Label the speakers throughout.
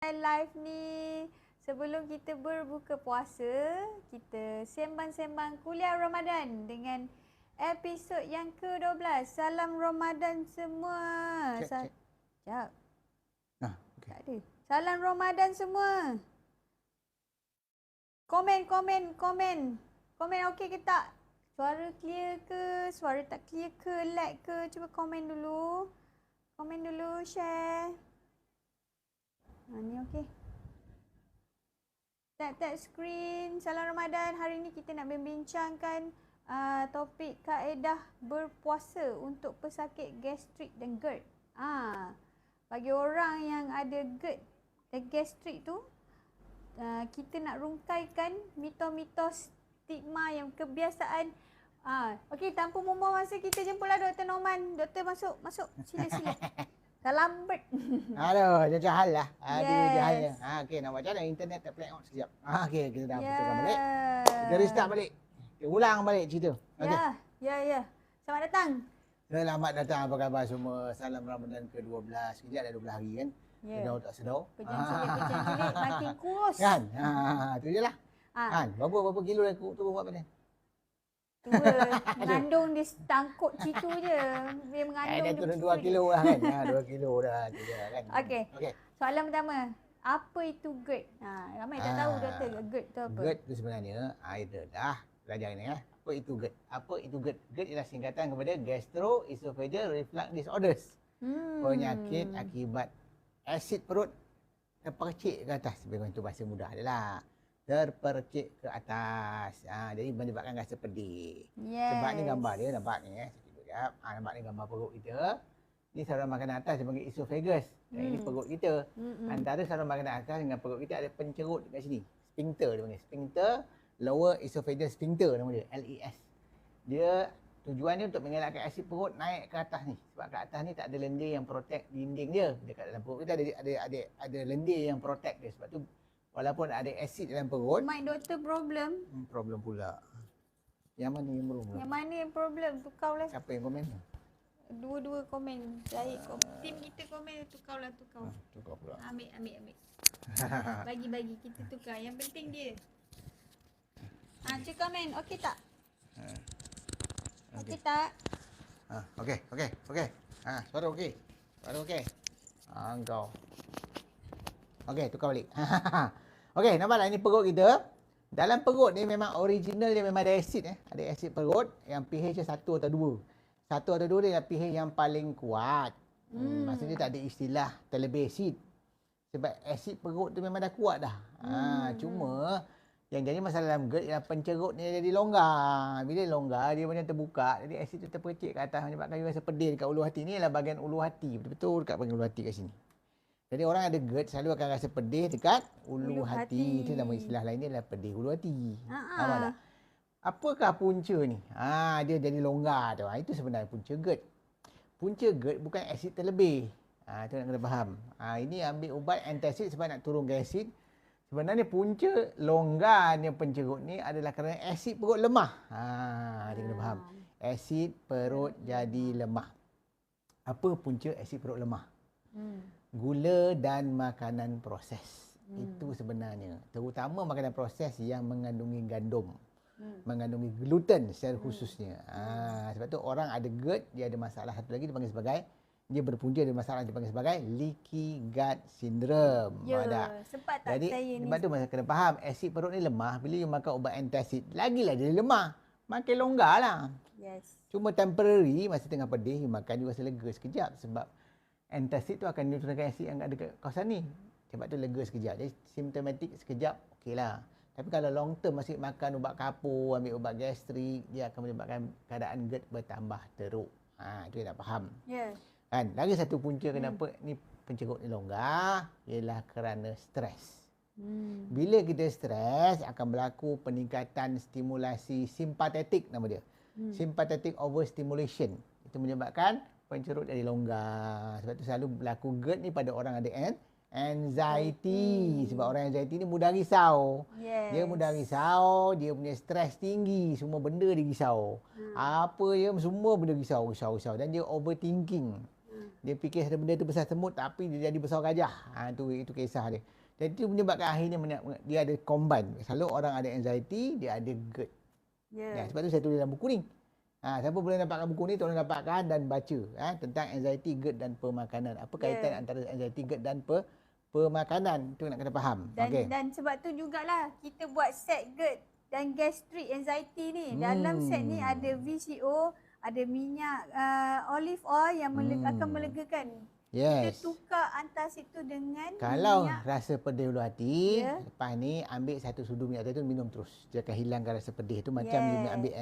Speaker 1: Live ni sebelum kita berbuka puasa, kita sembang-sembang kuliah Ramadan dengan episod yang ke-12. Salam Ramadan semua.
Speaker 2: Cek.
Speaker 1: Sekejap.
Speaker 2: Okay.
Speaker 1: Tak ada. Salam Ramadan semua. Komen. Komen okey ke tak? Suara clear ke? Suara tak clear ke? Lag ke? Cuba komen dulu. Komen dulu, share. Ni okey. Tap screen. Salam Ramadan. Hari ni kita nak membincangkan topik kaedah berpuasa untuk pesakit gastrik dan GERD. Bagi orang yang ada GERD dan gastrik tu, kita nak rungkaikan mitos-mitos, stigma yang kebiasaan. Okey, tanpa membuang masa, kita jemputlah Dr. Norman. Doktor masuk. Sila. Dah lambat.
Speaker 2: Aduh, dia jahal lah.
Speaker 1: Yes.
Speaker 2: Okey, nak macam mana? Internet tak play out sekejap. Okey, kita dah betulkan balik. Kita restart balik. Kita ulang balik cerita. Okay.
Speaker 1: Ya. Selamat datang.
Speaker 2: Selamat datang, apa khabar semua? Salam Ramadan ke-12. Sekejap dah 12 hari kan? Sedau tak sedau?
Speaker 1: Pejam cilik makin kurus.
Speaker 2: Kan? Tu je lah. Kan? Berapa kilo dah turun buat badan?
Speaker 1: Mengandung dia tangkut situ je. Dia mengandung
Speaker 2: Dah turun 2 kilo lah kan? 2 kilo dah. Kan?
Speaker 1: Okey. Soalan pertama. Apa itu GERD? Ramai tak tahu doktor GERD tu apa.
Speaker 2: GERD tu sebenarnya, dah belajar ni ya. Apa itu GERD? GERD ialah singkatan kepada Gastroesophageal Reflux Disorders. Penyakit akibat asid perut terpercik ke atas. Sebenarnya itu bahasa mudah adalah. Terpercik ke atas. Jadi menyebabkan rasa pedih.
Speaker 1: Yes.
Speaker 2: Sebab ni gambar dia, nampak ni sekejap. Nampak ni gambar perut kita. Ni saluran makanan atas dia panggil esophagus. Dan ini perut kita. Antara saluran makanan atas dengan perut kita ada pencerut dekat sini. Sphincter dia panggil. Sphincter, lower esophageal sphincter nama dia, LES. Dia tujuannya untuk mengelakkan asid perut naik ke atas ni. Sebab kat atas ni tak ada lendir yang protect dinding dia. Dekat dalam perut kita ada lendir yang protect dia. Sebab tu walaupun ada asid dalam perut.
Speaker 1: Mic doktor problem.
Speaker 2: Problem pula. Yang mana yang problem?
Speaker 1: Yang mana yang problem? Tukar lah.
Speaker 2: Siapa yang komen?
Speaker 1: Dua-dua komen. Zahid tim kita komen, tukar.
Speaker 2: Tukar pula.
Speaker 1: Ambil. Bagi kita tukar. Yang penting dia. Cik komen. Okey tak? Okey tak?
Speaker 2: Okey. Suara okey. Engkau. Okey, tukar balik. Okey, nampaklah ini perut kita. Dalam perut ni memang original dia memang ada asid. Ada asid perut yang pH dia 1 atau 2. 1 atau 2 dia adalah pH yang paling kuat. Maksudnya tak ada istilah terlebih asid. Sebab asid perut tu memang dah kuat dah. Cuma yang jadi masalah dalam GERD ialah pencerut ni jadi longgar. Bila longgar, dia macam terbuka. Jadi asid tu terpercik ke atas menyebabkan dia rasa pedih dekat ulu hati. Ni ialah bahagian ulu hati. Betul-betul dekat bahagian ulu hati kat sini. Jadi orang ada GERD selalu akan rasa pedih dekat ulu hati. Itu nama istilah lainnya adalah pedih ulu hati. Nampak tak? Apakah punca ni? Dia jadi longgar tu. Itu sebenarnya punca GERD. Punca GERD bukan asid terlebih. Itu nak kena faham. Ini ambil ubat antacid sebab nak turunkan asid. Sebenarnya punca longgarnya pencerut ni adalah kerana asid perut lemah. Dia kena faham. Asid perut jadi lemah. Apa punca asid perut lemah? Gula dan makanan proses. Itu sebenarnya. Terutama makanan proses yang mengandungi gandum. Mengandungi gluten secara khususnya. Sebab tu orang ada GERD, dia ada masalah satu lagi dipanggil sebagai, dia berpunca ada masalah dipanggil sebagai leaky gut syndrome.
Speaker 1: Sempat tak
Speaker 2: jadi,
Speaker 1: saya ni.
Speaker 2: Sebab tu masa kena faham, asid perut ni lemah. Bila you makan ubat antacid, lagilah dia lemah. Makin longgar lah.
Speaker 1: Yes.
Speaker 2: Cuma temporary, masa tengah pedih, you makan, you rasa lega sekejap. Sebab antacid tu akan neutralkan asid yang ada kat kawasan ni. Sebab tu lega sekejap. Jadi simptomatik sekejap, okey lah. Tapi kalau long term masih makan ubat kapur, ambil ubat gastrik, dia akan menyebabkan keadaan GERD bertambah teruk. Itu yang nak faham.
Speaker 1: Ya.
Speaker 2: Kan? Lagi satu punca kenapa ni pencerut ni longgar ialah kerana stres. Bila kita stres, akan berlaku peningkatan stimulasi simpatetik nama dia. Sympathetic overstimulation. Itu menyebabkan pencerut jadi longgar. Sebab tu selalu berlaku GERD ni pada orang ada anxiety. Sebab orang anxiety ni mudah risau. Dia mudah risau, dia punya stres tinggi, semua benda dia risau. Apa je, semua benda risau. Dan dia overthinking. Dia fikir satu benda tu besar semut tapi dia jadi besar gajah. Itu kisah dia. Dan itu menyebabkan akhirnya dia ada combine. Selalu orang ada anxiety, dia ada GERD. Sebab tu saya tulis dalam buku ni. Siapa boleh dapatkan buku ni, tolong dapatkan dan baca tentang anxiety, GERD dan pemakanan. Apa kaitan antara anxiety, GERD dan pemakanan? Itu nak kena faham.
Speaker 1: Dan sebab tu jugalah kita buat set GERD dan gastric anxiety ni. Dalam set ni ada VCO, ada minyak olive oil yang akan melegakan. Kita tukar antara situ dengan
Speaker 2: kalau
Speaker 1: minyak.
Speaker 2: Rasa pedih ulu hati, lepas ni ambil satu sudu minyak tadi tu minum terus. Dia akan hilangkan rasa pedih tu macam you ambil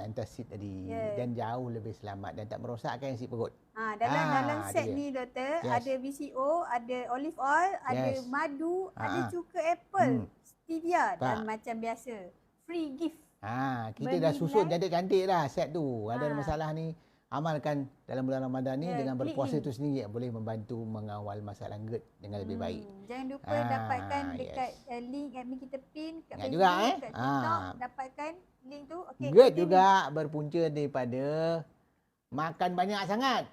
Speaker 2: antacid tadi. Dan jauh lebih selamat dan tak merosakkan isi perut.
Speaker 1: Dalam set ni doktor, ada VCO, ada olive oil, ada madu, ada cuka apple, stevia dan macam biasa. Free gift.
Speaker 2: Kita dah susun cantik-cantik dah set tu. Ada masalah ni, amalkan dalam bulan Ramadan ni dengan berpuasa tu sendiri boleh membantu mengawal masalah GERD dengan lebih baik.
Speaker 1: Jangan lupa dapatkan dekat link admin kita pin kat Facebook,
Speaker 2: juga,
Speaker 1: kat TikTok, dapatkan link tu.
Speaker 2: GERD juga berpunca daripada makan banyak sangat.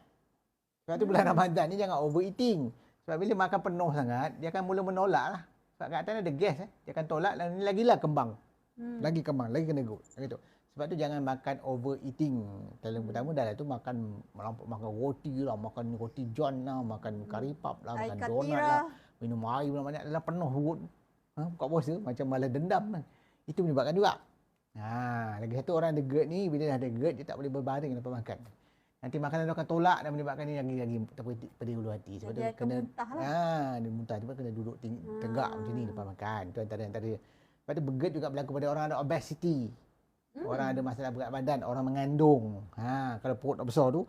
Speaker 2: Sebab tu bulan Ramadan ni jangan overeating. Sebab bila makan penuh sangat, dia akan mula menolak lah. Sebab kat atas ada gas, dia akan tolak dan lagilah kembang. Lagi kembang, lagi kena gut. Gitu. Sebab tu jangan makan overeating. Yang pertama dah tu makan roti lah, makan roti john lah, makan kari pap lah, makan donat lah, minum air banyak dah penuh perut. Buka puasa macam malah dendam kan. Itu menyebabkan juga. Lagi satu orang ada GERD ni, bila dah ada GERD dia tak boleh berbaring lepas makan. Nanti makanan dia akan tolak dan menyebabkan ni lagi pedih ulu hati. Sebab tu kena
Speaker 1: muntah lah.
Speaker 2: Dia muntah, sebab kena duduk tegak macam ni lepas makan. Itu antara. Lepas tu GERD juga berlaku pada orang ada obesity. Orang ada masalah berat badan, orang mengandung. Kalau perut tak besar tu,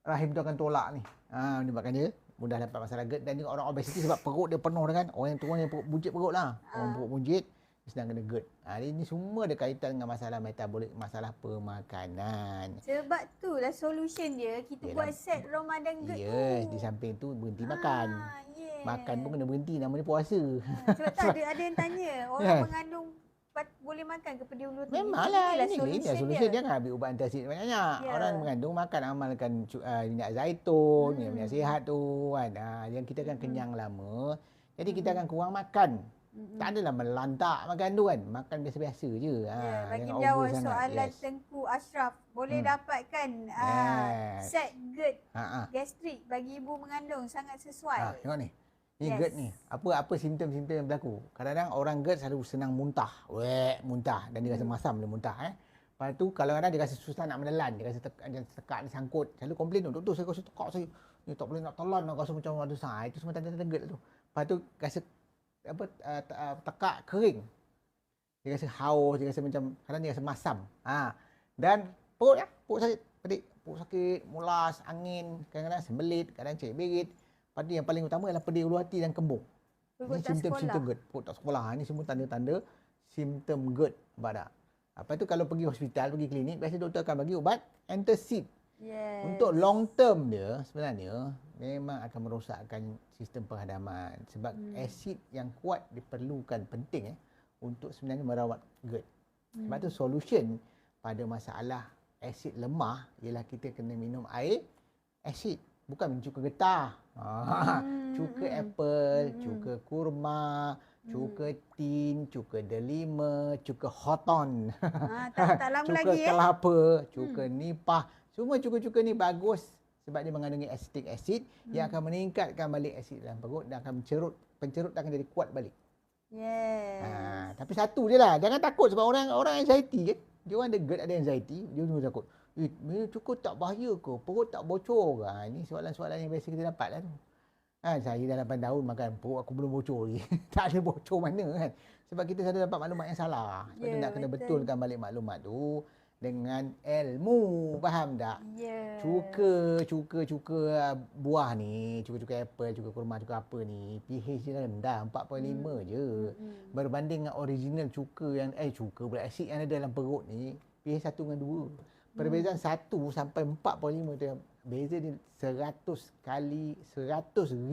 Speaker 2: rahim tu akan tolak ni. Menyebabkan dia mudah dapat masalah GERD. Dan juga orang obesity sebab perut dia penuh dengan orang yang perut buncit perut lah. Orang perut buncit, dia sedang kena GERD. Ini semua ada kaitan dengan masalah metabolik, masalah pemakanan.
Speaker 1: Sebab tu lah solution dia, kita buat set Ramadan GERD tu.
Speaker 2: Di samping tu berhenti makan. Makan pun kena berhenti, namanya puasa.
Speaker 1: Sebab tu ada yang tanya, orang mengandung boleh makan ke pedih ulu hati?
Speaker 2: Memanglah, ini solusi dia kan ambil ubat antacid banyak-banyak. Orang mengandung makan, amalkan minyak zaitun, minyak sihat tu kan. Yang kita akan kenyang lama. Jadi kita akan kurang makan. Tak adalah melantak makan tu kan. Makan biasa-biasa je.
Speaker 1: Bagi jawab soalan Tengku Ashraf, boleh dapatkan set GERD gastrik bagi ibu mengandung, sangat sesuai.
Speaker 2: Tengok ni. Ni GERD ni. Apa simptom-simptom yang berlaku? Kadang-kadang orang GERD selalu senang muntah. Muntah. Dan dia rasa masam dia muntah. Lepas tu kadang-kadang dia rasa susah nak menelan. Dia rasa tekak ni sangkut. Selalu komplain tu. Doktor saya rasa tekak saya. Ni tak boleh nak telan. Rasa macam ada sah. Itu semua tanda-tanda GERD tu. Lepas tu rasa tekak kering. Dia rasa haus. Dia rasa macam kadang dia rasa masam. Dan perut sakit. Perut sakit, mulas, angin. Kadang-kadang sembelit. Kadang cek berit. Pada yang paling utama adalah pedih ulu hati dan kembung. Ini simptom-simptom GERD. Perut tak sekolah. Ini semua tanda-tanda simptom GERD. Lepas tu kalau pergi hospital, pergi klinik, biasa doktor akan bagi ubat antacid. Untuk long term dia sebenarnya memang akan merosakkan sistem penghadaman. Sebab asid yang kuat diperlukan, penting untuk sebenarnya merawat GERD. Sebab tu solution pada masalah asid lemah ialah kita kena minum air asid. Bukan minum cuka getah. Cuka apple, cuka kurma, cuka tin, cuka delima, cuka hoton.
Speaker 1: Tak lama
Speaker 2: cuka
Speaker 1: lagi
Speaker 2: kelapa, cuka nipah. Semua cuka-cuka ni bagus sebab dia mengandungi acetic acid yang akan meningkatkan balik asid dalam perut dan akan pencerut akan jadi kuat balik. Tapi satu je lah, jangan takut sebab orang anxiety kan. Dia orang ada GERD, ada anxiety, dia semua takut. Minum cukup tak bahaya ke? Perut tak bocor ke? Ini soalan-soalan yang biasa kita dapat lah tu. Saya dah 8 tahun makan, perut aku belum bocor lagi. Tak ada bocor mana kan? Sebab kita selalu dapat maklumat yang salah. Sebab tu nak kena betulkan balik maklumat tu dengan ilmu. Faham tak? Cuka buah ni, cuka apple, cuka kurma, cuka apa ni, pH dia rendah, 4.5 je. Berbanding dengan original cuka yang, asid yang ada dalam perut ni, pH 1 dengan 2. Perbezaan 1 sampai 4.5 tu, beza dia 100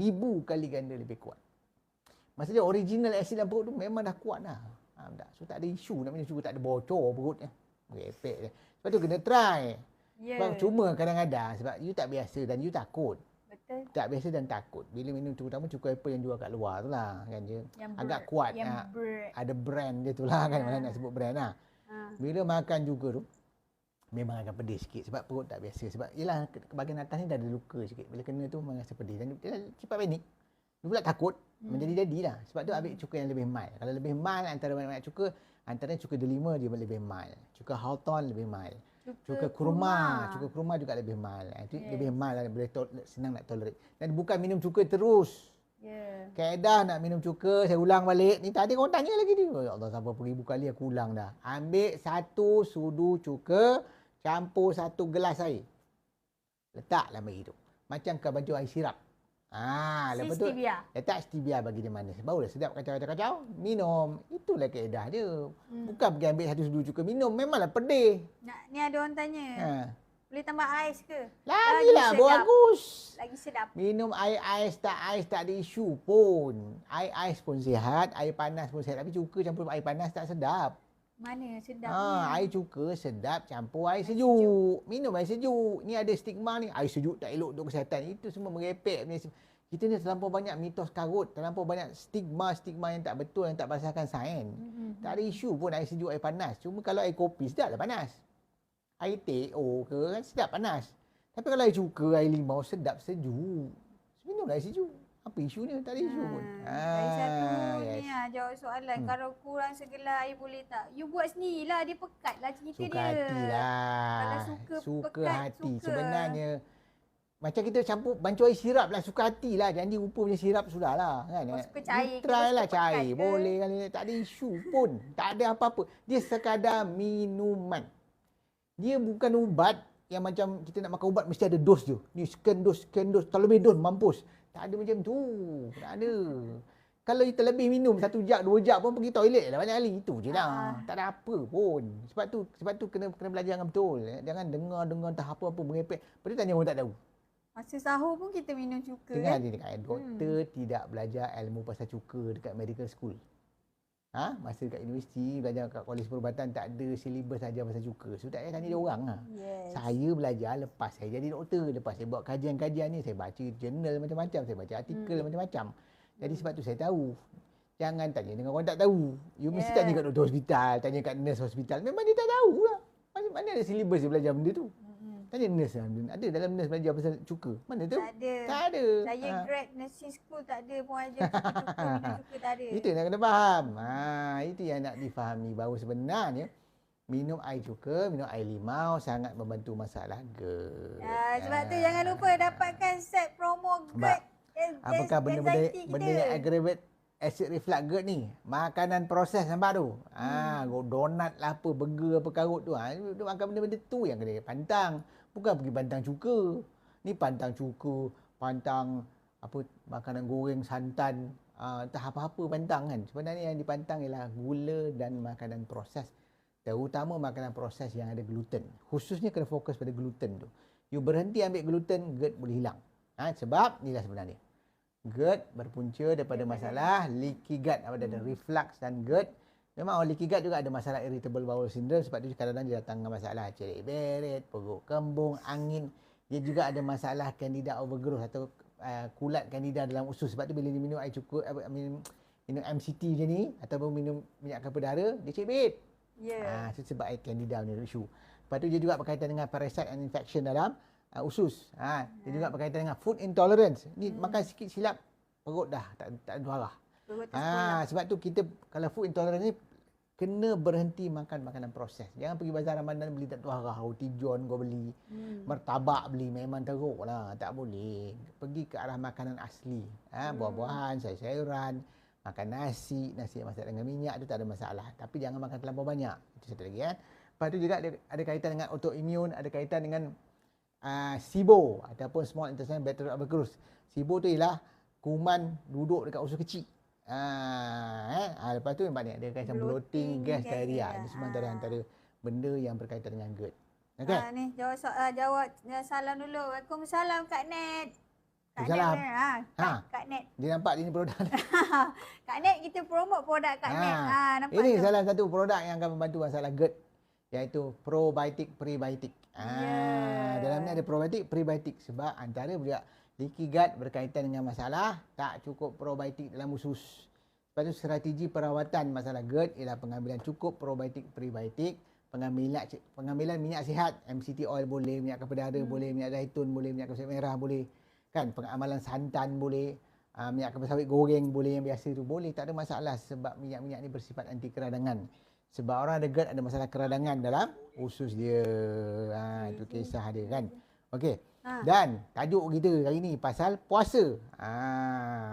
Speaker 2: ribu kali ganda lebih kuat. Maksudnya original asid dalam perut tu memang dah kuat dah. So tak ada isu nak minum cuka, tak ada bocor perutnya. Efek dia. Sebab tu kena try. Sebab cuma kadang-kadang sebab you tak biasa dan you takut.
Speaker 1: betul.
Speaker 2: Tak biasa dan takut. Bila minum terutama cuka apple yang jual kat luar tu lah kan dia.
Speaker 1: Yang
Speaker 2: Agak kuat. Ada brand dia tu lah kan. Mana nak sebut brand lah. Bila makan juga tu memang akan pedih sikit sebab perut tak biasa. Sebab yelah bahagian atas ni dah ada luka sikit. Bila kena tu memang rasa pedih. Dan dia cepat panik. Dia pula takut. Menjadi-jadilah. Sebab tu ambil cuka yang lebih mild. Kalau lebih mild antara banyak cuka, antara cuka delima dia lebih mild. Cuka Hawthorne lebih mild. Cuka kurma juga lebih mild. Itu lebih mild lah, boleh senang nak tolerate. Dan bukan minum cuka terus. Kaedah nak minum cuka, saya ulang balik. Ni tadi korang tanya lagi dia. Ya Allah, sampai beribu kali aku ulang dah. Ambil 1 sudu cuka, campur 1 gelas air. Letak dalam air tu. Macam kau baju air sirap. Lepas tu letak stevia bagi dia manis. Barulah sedap kacau-kacau. Minum. Itulah kaedah dia. Bukan pergi ambil 1 sudu cuka minum. Memanglah pedih.
Speaker 1: Ni ada orang tanya. Boleh tambah ais ke?
Speaker 2: Lagilah bagus.
Speaker 1: Lagi sedap.
Speaker 2: Minum air ais tak ada isu pun. Air ais pun sihat, air panas pun sihat. Tapi cuka campur air panas tak sedap.
Speaker 1: Mana sedap?
Speaker 2: Air cuka sedap campur air sejuk. Minum air sejuk. Ni ada stigma ni. Air sejuk tak elok untuk kesihatan. Itu semua merepek. Kita ni terlampau banyak mitos karut. Terlampau banyak stigma-stigma yang tak betul, yang tak berdasarkan sains. Tak ada isu pun air sejuk, air panas. Cuma kalau air kopi sedaplah panas. Air teh ke kan sedap panas. Tapi kalau air cuka, air limau sedap sejuk. Minumlah air sejuk. Apa isu ni? Tak ada isu pun.
Speaker 1: Lagi satu ni jawab soalan. Kalau kurang segelas air boleh tak? You buat sendirilah. Dia pekat lah cerita
Speaker 2: suka
Speaker 1: dia.
Speaker 2: Suka hati lah.
Speaker 1: Kalau suka pekat,
Speaker 2: hati. Sebenarnya macam kita campur bancuh air sirap lah. Suka hati lah. Jangan diupa punya sirap sudah lah. Kan?
Speaker 1: Suka cair.
Speaker 2: Try lah cair. Boleh kan. Tak ada isu pun. Tak ada apa-apa. Dia sekadar minuman. Dia bukan ubat yang macam kita nak makan ubat mesti ada dos je. Ni sekian dos. Kalau lebih dos mampus. Tak ada macam tu. Tak ada. Kalau kita lebih minum 1 jam, 2 jam pun pergi toilet lah banyak kali. Itu je lah. Tak ada apa pun. Sebab tu kena belajar dengan betul. Jangan dengar entah apa-apa merepek. Lepas tu tanya orang tak tahu.
Speaker 1: Masa sahur pun kita minum cuka.
Speaker 2: Dengar dia dekat doktor tidak belajar ilmu pasal cuka dekat medical school. Masa dekat universiti, belajar kat kolej perubatan tak ada silibus saja pasal cuka. So tak payah tanya dia orang lah. Saya belajar lepas saya jadi doktor. Lepas saya buat kajian-kajian ni, saya baca jurnal macam-macam. Saya baca artikel macam-macam. Jadi sebab tu saya tahu. Jangan tanya dengan orang tak tahu. You mesti tanya kat doktor hospital, tanya kat nurse hospital. Memang dia tak tahu lah. Mana ada silibus dia belajar benda tu. Tanya nurse lah. Ada dalam nurse belajar pasal cuka. Mana tu? Tak ada.
Speaker 1: Saya grad nursing school tak ada pun ajar cuka, minum cuka tak ada.
Speaker 2: Itu yang kena faham. Itu yang nak difahami bahawa sebenarnya minum air cuka, minum air limau sangat membantu masalah GERD.
Speaker 1: Sebab tu jangan lupa dapatkan set promo GERD.
Speaker 2: Apakah benda yang aggravate acid reflux GERD ni? Makanan proses nampak tu. Donat lah apa, burger apa karut tu. Dia makan benda-benda tu yang kena pantang. Bukan pergi pantang cuka. Ni pantang cuka, pantang apa makanan goreng, santan, entah apa-apa pantang kan. Sebenarnya yang dipantang ialah gula dan makanan proses. Terutama makanan proses yang ada gluten. Khususnya kena fokus pada gluten tu. You berhenti ambil gluten, GERD boleh hilang. Sebab inilah sebenarnya. GERD berpunca daripada masalah leaky gut. Ada reflux dan GERD. Memang leaky gut juga ada masalah irritable bowel syndrome. Sebab tu kadang-kadang dia datang dengan masalah celik beret, perut kembung, angin. Dia juga ada masalah candida overgrowth atau kulat candida dalam usus. Sebab tu bila dia minum air cukup, minum MCT je ni ataupun minum minyak kelapa dara, dia cebit. Sebab air candida punya isu. Lepas tu dia juga berkaitan dengan parasite and infection dalam usus. Dia juga berkaitan dengan food intolerance. Ni makan sikit silap perut dah tak ada darah. Sebab tu kita kalau food intolerance ni kena berhenti makan makanan proses. Jangan pergi bazar Ramadan beli tak darah, roti john kau beli, martabak beli memang teruk lah. Tak boleh. Pergi ke arah makanan asli. Buah-buahan, sayur-sayuran, makan nasi yang masak dengan minyak tu tak ada masalah. Tapi jangan makan terlampau banyak. Itu satu lagi kan. Lepas tu juga ada kaitan dengan autoimmune, ada kaitan dengan SIBO ataupun small intestinal bacterial overgrowth. SIBO tu ialah kuman duduk dekat usus kecil. Lepas tu yang banyak dia kaitan bloating, gas, diarrhea. Ini semua antara benda yang berkaitan dengan GERD. Okey.
Speaker 1: Ni jawab salam dulu. Waalaikumsalam Kak Net.
Speaker 2: Salam.
Speaker 1: Kak Net.
Speaker 2: Dia nampak dia ni produk.
Speaker 1: Kak Net kita promote produk Kak Net. Nampak
Speaker 2: ini
Speaker 1: tu?
Speaker 2: salah satu produk yang akan membantu masalah GERD, iaitu probiotik prebiotik. Dalam ni ada probiotik prebiotik sebab antara juga Leaky gut berkaitan dengan masalah tak cukup probiotik dalam usus. Lepas tu strategi perawatan masalah GERD ialah pengambilan cukup probiotik prebiotik, pengambilan minyak sihat, MCT oil boleh, minyak kelapa dara boleh, minyak zaitun boleh, minyak kelapa merah boleh. Kan, pengamalan santan boleh, minyak kelapa sawit goreng boleh, yang biasa tu boleh, tak ada masalah sebab minyak-minyak ni bersifat anti keradangan. Sebab orang ada GERD ada masalah keradangan dalam usus dia. Itu kisah dia kan. Okey. Dan tajuk kita hari ni pasal puasa.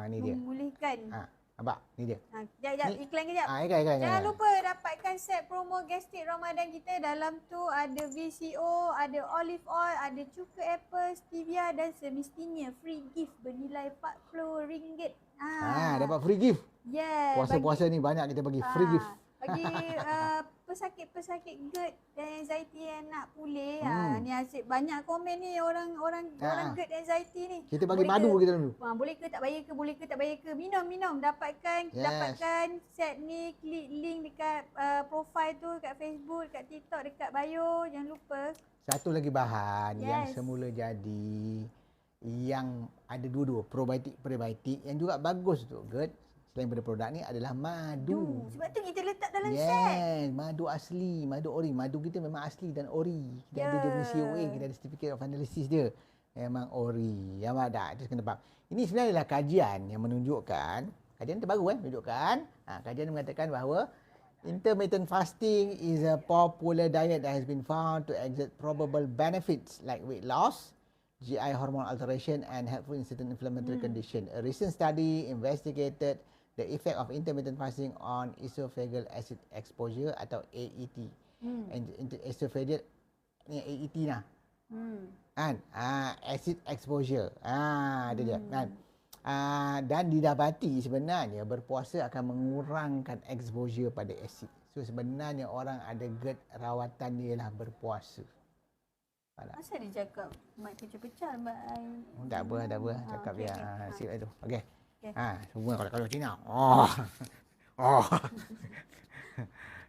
Speaker 2: Ni dia.
Speaker 1: Memulihkan.
Speaker 2: Nampak? Ni dia.
Speaker 1: Sekejap, iklan kejap.
Speaker 2: Iklan.
Speaker 1: Jangan lupa dapatkan set promo gastrik Ramadan kita. Dalam tu ada VCO, ada olive oil, ada cuka apple, stevia dan semestinya free gift bernilai RM40.
Speaker 2: Dapat free gift.
Speaker 1: Yeah.
Speaker 2: Puasa-puasa ni banyak kita bagi free gift.
Speaker 1: Bagi pesakit-pesakit GERD dan anxiety yang nak pulih. Ni asyik banyak komen ni orang GERD anxiety ni.
Speaker 2: Kita bagi madu kita dulu.
Speaker 1: Boleh ke tak bayar ke? Minum. Dapatkan set ni, klik link dekat profile tu, dekat Facebook, dekat TikTok, dekat bio. Jangan lupa. Satu
Speaker 2: lagi bahan yang semula jadi, yang ada dua-dua, probiotik, prebiotik, yang juga bagus untuk GERD selain daripada produk ni adalah madu.
Speaker 1: Sebab tu kita letak dalam set.
Speaker 2: Yes, madu asli, madu ori. Madu kita memang asli dan ori. Kita ada dia punya COA, kita ada certificate of analysis dia. Memang ori. Yang ada, itu kena faham. Ini sebenarnya adalah kajian yang menunjukkan, kajian terbaru menunjukkan, kajian mengatakan bahawa intermittent fasting is a popular diet that has been found to exert probable benefits like weight loss, GI hormone alteration and helpful in certain inflammatory condition. A recent study investigated the effect of intermittent fasting on esophageal acid exposure atau AET. Esophageal ni AET lah. Kan? Acid exposure. Itu dia. Kan? Dan didapati sebenarnya berpuasa akan mengurangkan exposure pada asid. So sebenarnya orang ada GERD, rawatan dia ialah berpuasa.
Speaker 1: Asal dia cakap mic pecah-pecah Mbak Ai?
Speaker 2: Tak apa. Cakap dia. Sip itu. Okey. Semua kalau Cina.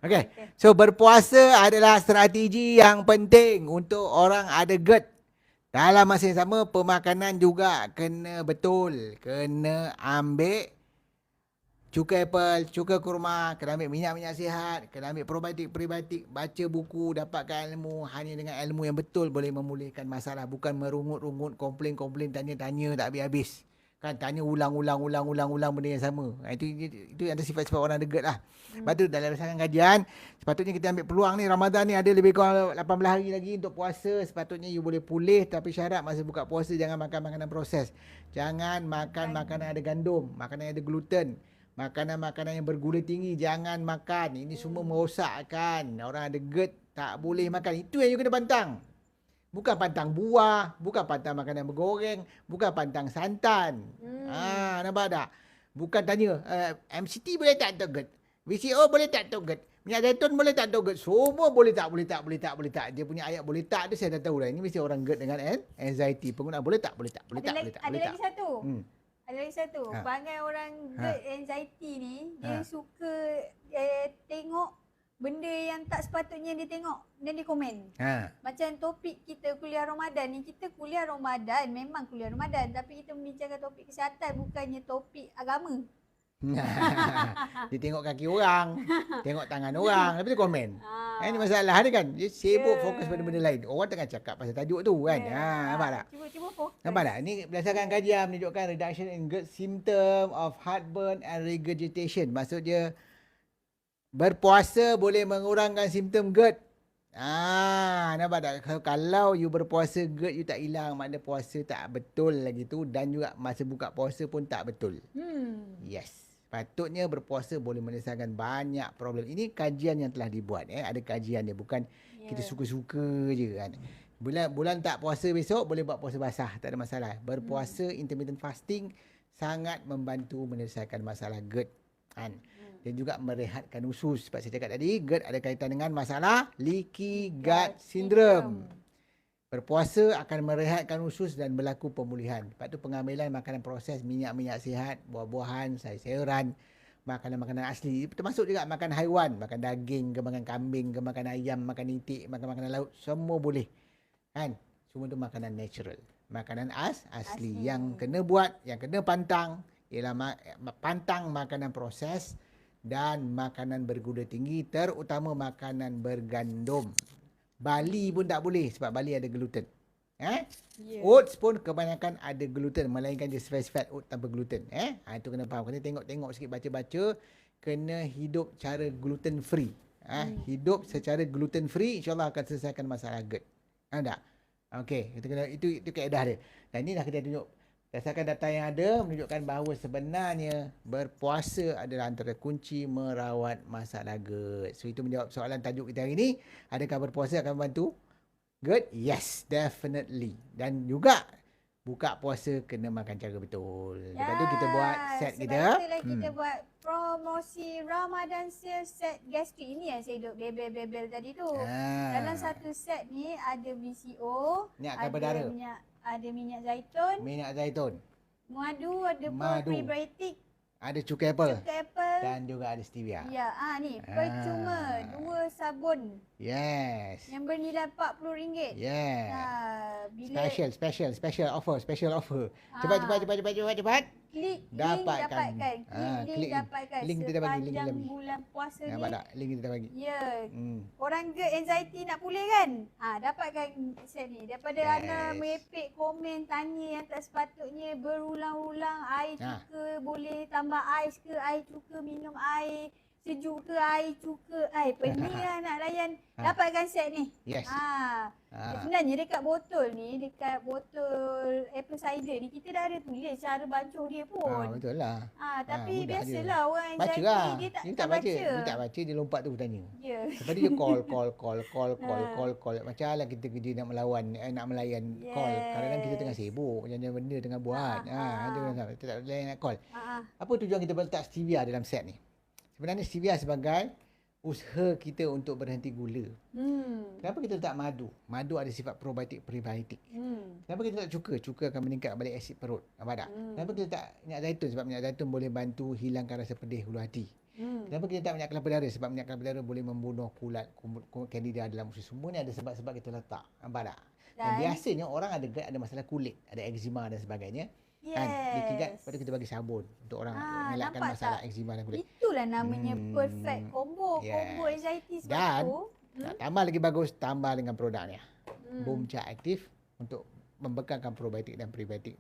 Speaker 2: Okey. So berpuasa adalah strategi yang penting untuk orang ada GERD. Dalam masa yang sama, pemakanan juga kena betul. Kena ambil cuka apple, cuka kurma, kena ambil minyak-minyak sihat, kena ambil probiotik, prebiotik, baca buku, dapatkan ilmu. Hanya dengan ilmu yang betul boleh memulihkan masalah. Bukan merungut-rungut, komplain, tanya-tanya tak habis-habis. Kan tanya ulang benda yang sama. Itu ada sifat-sifat orang ada GERD lah. Lepas tu dalam berdasarkan kajian, sepatutnya kita ambil peluang ni, Ramadan ni ada lebih kurang 18 hari lagi untuk puasa. Sepatutnya you boleh pulih, tapi syarat masa buka puasa jangan makan makanan proses. Jangan makan makanan ada gandum, makanan yang ada gluten. Makanan-makanan yang bergula tinggi jangan makan. Ini semua merosakkan. Orang ada GERD tak boleh makan. Itu yang you kena pantang. Bukan pantang buah, bukan pantang makanan bergoreng, bukan pantang santan. Nampak tak? Bukan tanya, MCT boleh tak untuk GERD? VCO boleh tak untuk GERD? Minyak zaitun boleh tak untuk GERD? Semua boleh tak. Dia punya ayat boleh tak tu saya dah tahu dah. Ini mesti orang GERD dengan anxiety. Penggunaan boleh tak.
Speaker 1: Ada lagi satu. Bangai orang GERD anxiety ni, dia suka tengok benda yang tak sepatutnya dia tengok dan dia komen. Macam topik kita kuliah Ramadan ni, kita kuliah Ramadan, memang kuliah Ramadan, tapi kita membincangkan topik kesihatan, bukannya topik agama.
Speaker 2: Dia tengok kaki orang, tengok tangan orang, lepas tu komen. Ini masalah dia kan. Dia sibuk fokus pada benda lain. Orang tengah cakap pasal tajuk tu kan. Nampak tak?
Speaker 1: Cuba fokus.
Speaker 2: Nampak tak? Ini berdasarkan kajian menunjukkan reduction in GERD symptom of heartburn and regurgitation. Maksudnya berpuasa boleh mengurangkan simptom GERD. Nampak tak? Kalau you berpuasa GERD you tak hilang, maknanya puasa tak betul lagi tu, dan juga masa buka puasa pun tak betul. Yes. Patutnya berpuasa boleh menyelesaikan banyak problem. Ini kajian yang telah dibuat. Ada kajian dia. Bukan kita suka-suka je kan. Bulan tak puasa besok, boleh buat puasa basah. Tak ada masalah. Berpuasa intermittent fasting sangat membantu menyelesaikan masalah GERD. Dan juga merehatkan usus. Sebab saya cakap tadi, GERD ada kaitan dengan masalah leaky gut syndrome. Berpuasa akan merehatkan usus dan berlaku pemulihan. Lepas tu pengambilan makanan proses, minyak-minyak sihat, buah-buahan, sayur-sayuran, makanan-makanan asli. Termasuk juga makan haiwan, makan daging ke, makan kambing ke, makan ayam, makan itik, makan makanan laut. Semua boleh. Kan? Semua tu makanan natural. makanan asli. Yang kena buat, yang kena pantang ialah pantang makanan proses dan makanan bergula tinggi, terutama makanan bergandum. Bali pun tak boleh sebab Bali ada gluten. Oats pun kebanyakan ada gluten, melainkan dia fat oat tanpa gluten. Itu kena faham. Kena tengok-tengok sikit, baca-baca. Kena hidup cara gluten free. Hidup secara gluten free, insyaAllah akan selesaikan masalah GERD. Faham tak? Okey, itu kaedah dia. Dan ini dah kita tunjuk. Berdasarkan data yang ada, menunjukkan bahawa sebenarnya berpuasa adalah antara kunci merawat masalah GERD. So, itu menjawab soalan tajuk kita hari ini. Adakah berpuasa akan membantu GERD? Yes, definitely. Dan juga buka puasa kena makan cara betul. Lepas tu kita buat set kita.
Speaker 1: Sebab itulah kita buat promosi Ramadan sale set gastrik ini yang saya duk bebel-bebel tadi tu. Dalam satu set ni ada BCO, ada minyak zaitun, madu, ada probiotik,
Speaker 2: ada cuka apple dan juga ada stevia.
Speaker 1: Ya, ni percuma 2 sabun.
Speaker 2: Yes.
Speaker 1: Yang bernilai RM40.
Speaker 2: Yes.
Speaker 1: Bila
Speaker 2: Special offer. Cepat.
Speaker 1: Klik
Speaker 2: dapatkan.
Speaker 1: Klik dapatkan.
Speaker 2: Link kita dah bagi, link
Speaker 1: sepanjang
Speaker 2: kita bagi.
Speaker 1: bulan puasa ni.
Speaker 2: Nampak tak? Link kita dah bagi.
Speaker 1: Ya. Orang GERD anxiety nak pulih kan? Dapatkan set ni. Daripada anda merepek komen tanya yang tak sepatutnya berulang-ulang. Air cuka boleh tambah ais ke? Air cuka minum air sejuk ke? Air cuka? Pening lah nak layan. Dapatkan set ni.
Speaker 2: Yes.
Speaker 1: Sebenarnya dekat botol apple cider ni kita dah ada tulis cara bancuh dia pun.
Speaker 2: Betul lah.
Speaker 1: Tapi biasalah orang
Speaker 2: baca
Speaker 1: anxiety
Speaker 2: lah.
Speaker 1: dia tak baca.
Speaker 2: Dia tak baca, dia lompat tu bertanya.
Speaker 1: Ya.
Speaker 2: Lepas tu dia call. Macam lah kita kerja nak melayan call. Kadang-kadang kita tengah sibuk, jangan benda tengah buat. Kita tak boleh nak call. Apa tujuan kita letak stevia dalam set ni? Sebenarnya stevia sebagai usaha kita untuk berhenti gula. Kenapa kita letak madu? Madu ada sifat probiotik, prebiotik. Kenapa kita letak cuka? Cuka akan meningkat balik asid perut. Nampak tak? Kenapa kita letak minyak zaitun? Sebab minyak zaitun boleh bantu hilangkan rasa pedih hulu hati. Kenapa kita letak minyak kelapa darah? Sebab minyak kelapa darah boleh membunuh kulat candida dalam usus. Semua ni ada sebab-sebab kita letak. Nampak tak? Dan biasanya orang ada masalah kulit, ada eczema dan sebagainya. Leaky gut, lepas tu kita bagi sabun untuk orang mengelakkan masalah eczema dan kulit.
Speaker 1: Itulah namanya perfect combo. Combo anxiety sebab
Speaker 2: dan,
Speaker 1: tu.
Speaker 2: Nak tambah lagi bagus, tambah dengan produknya. Boomcha Active untuk membekalkan probiotik dan prebiotik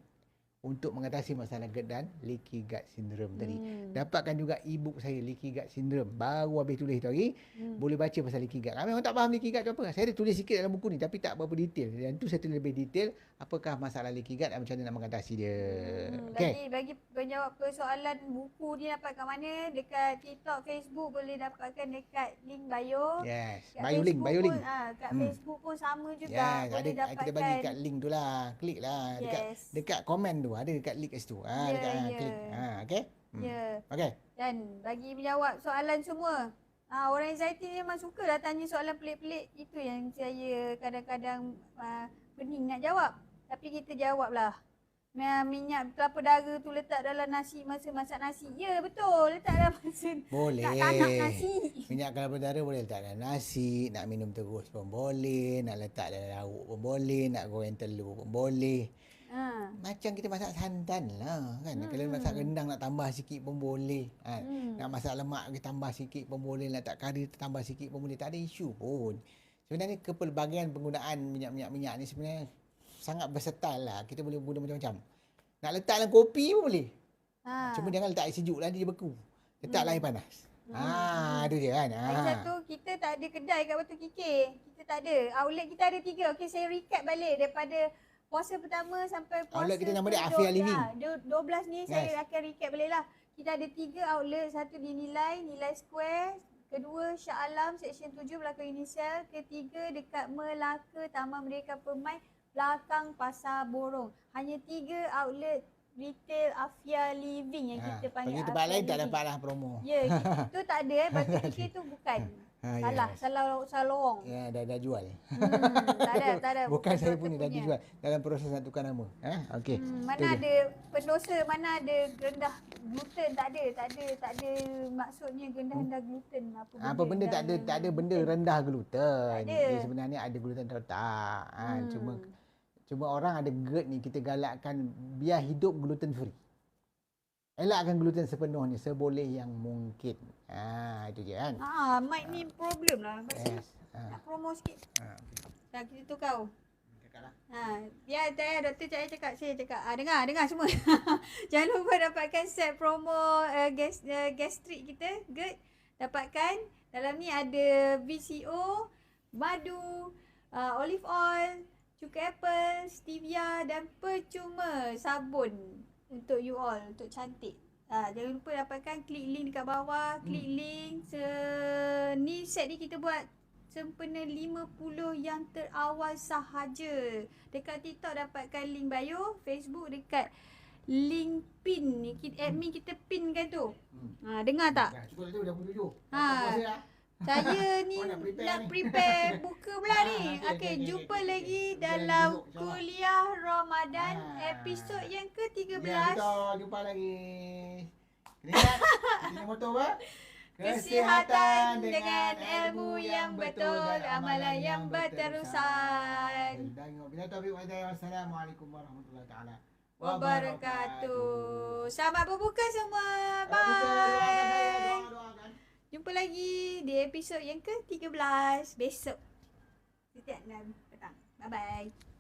Speaker 2: untuk mengatasi masalah GERD dan leaky gut syndrome tadi. Dapatkan juga e-book saya leaky gut syndrome. Baru habis tulis tu hari. Boleh baca pasal leaky gut. Ramai orang tak faham leaky gut tu apa. Saya ada tulis sikit dalam buku ni tapi tak berapa detail. Dan tu saya tulis lebih detail apakah masalah leaky gut dan macam mana nak mengatasi dia.
Speaker 1: Bagi menjawab persoalan buku dia dapat kat mana? Dekat TikTok, Facebook boleh dapatkan dekat link bio.
Speaker 2: Yes.
Speaker 1: Kat
Speaker 2: Bio link.
Speaker 1: Kat Facebook pun sama juga. Boleh dapatkan.
Speaker 2: Kita bagi kat link tu lah. Klik lah. Dekat komen tu. Ada dekat link kat situ. Klik. Okey. Okey.
Speaker 1: Dan bagi menjawab soalan semua. Orang anxiety ni memang suka lah tanya soalan pelik-pelik. Itu yang saya kadang-kadang pening nak jawab. Tapi kita jawab lah. Minyak kelapa darah tu letak dalam nasi masa masak nasi. Ya betul. Letak dalam masa
Speaker 2: boleh.
Speaker 1: nak tanak nasi.
Speaker 2: Minyak kelapa darah boleh letak dalam nasi. Nak minum terus pun boleh. Nak letak dalam lauk pun boleh. Nak goreng telur pun boleh. Macam kita masak santan lah kan. Kalau masak rendang nak tambah sikit pun boleh. Nak masak lemak kita tambah sikit pun boleh. Nak letak kari tambah sikit pun boleh. Tak ada isu pun. Sebenarnya kepelbagaian penggunaan minyak ni sebenarnya sangat versatile lah. Kita boleh guna macam-macam. Nak letak dalam kopi pun boleh. Cuma jangan letak air sejuk lah, dia beku. Letaklah air panas. Itu je kan.
Speaker 1: Lagi satu, kita tak ada kedai kat Batu Kikir. Kita tak ada. Outlet kita ada 3. Okey, saya recap balik daripada puasa pertama sampai puasa
Speaker 2: outlet kita nama dia Afia Living.
Speaker 1: 12 ni saya akan recap balik lah. Kita ada 3 outlet. Satu di Nilai Square. Kedua, Shah Alam, Seksyen 7, belakang Unisel. Ketiga, dekat Melaka, Taman Merdeka Permai, belakang Pasar Borong. Hanya 3 outlet retail Afia Living yang kita panggil.
Speaker 2: Bagi tempat lain tak dapatlah promo.
Speaker 1: Ya, itu tak ada. Batu Kikir tu bukan. Salah lorong.
Speaker 2: Ya, dah jual.
Speaker 1: Tak ada.
Speaker 2: Bukan saya punya, dah dijual. Dalam proses nak tukar nama. Okey.
Speaker 1: Mana ada pendosa, mana ada rendah gluten, tak ada maksudnya rendah gluten
Speaker 2: apa benda tak ada benda rendah gluten. Dia sebenarnya ada gluten atau tak. Cuma Cuma orang ada GERD ni kita galakkan biar hidup gluten free. Elakkan gluten sepenuhnya seboleh yang mungkin. Itu je kan.
Speaker 1: Mic ni problem lah.
Speaker 2: Yes.
Speaker 1: Nak promo sikit.
Speaker 2: Okay.
Speaker 1: Dah kita tukar.
Speaker 2: Cakaplah.
Speaker 1: Biar doktor saya cakap. Dengar semua. Jangan lupa dapatkan set promo gastrik kita, GERD. Dapatkan. Dalam ni ada VCO, madu, olive oil, cuka apple, stevia dan percuma sabun untuk you all, untuk cantik. Jangan lupa dapatkan, klik link dekat bawah, klik link. Ni set ni kita buat sempena 50 yang terawal sahaja. Dekat TikTok dapatkan link bio, Facebook dekat link pin ni, admin kita pinkan tu. Dengar tak?
Speaker 2: Cukup tu dah 27.
Speaker 1: Saya ni nak prepare buka pula ni. Okey, jumpa lagi dalam kuliah Ramadan episod yang ke-13.
Speaker 2: Kita jumpa lagi. Ingat, ini moto apa?
Speaker 1: Kesihatan dengan ilmu yang betul, amalan yang berterusan.
Speaker 2: Bila taufiq wa hidayah. Wassalamualaikum warahmatullahi taala
Speaker 1: wabarakatuh. Selamat berbuka semua. Bye. Jumpa lagi di episod yang ke-13 besok. Setiap 6 petang. Bye-bye.